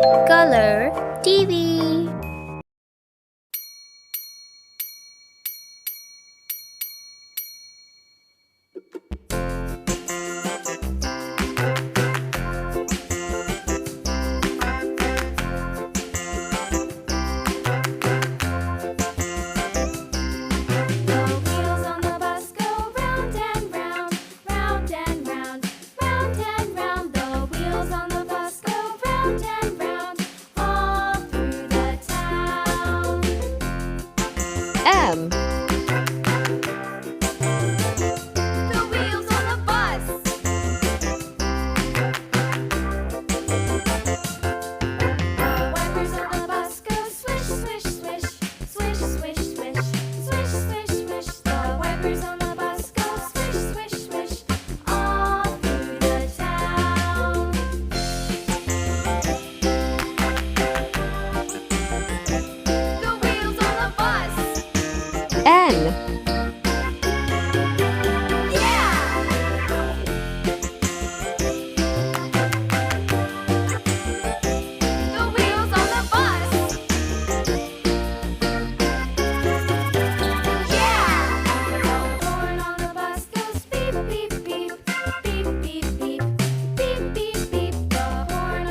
Color TV. M. The wheels on the bus. The wipers on the bus go swish, swish, swish, swish, swish, swish, swish, swish, swish. The wipers on the bus go swish, swish, swish, all through the town. The wheels on the bus. N.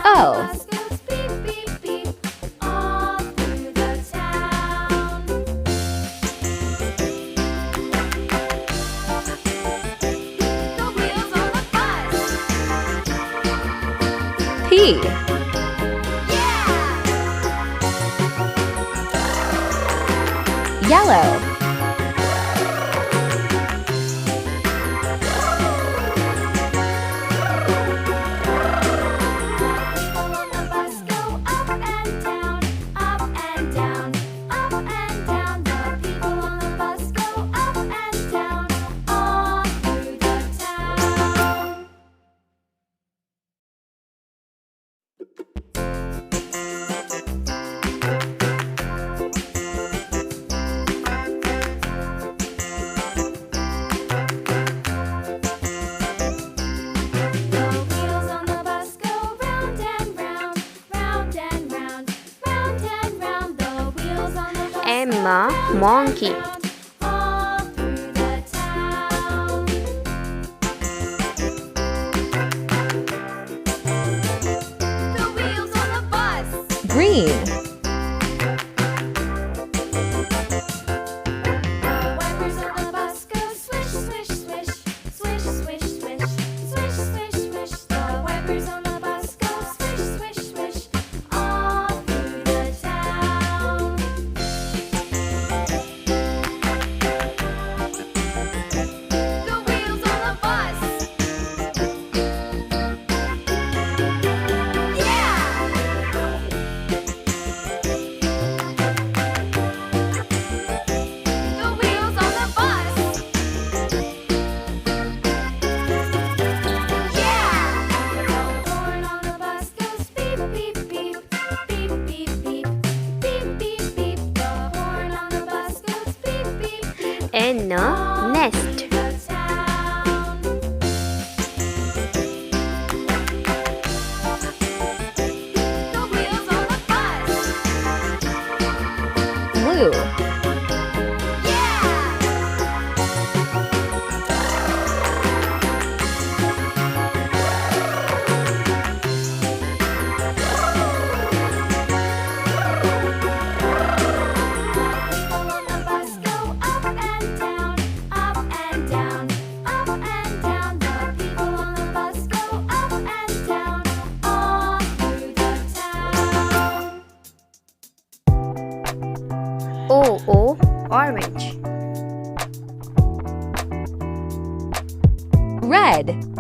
O. P. Yellow. Emma Monkey. Green. N. Nest. Blue. O. Orange. Red.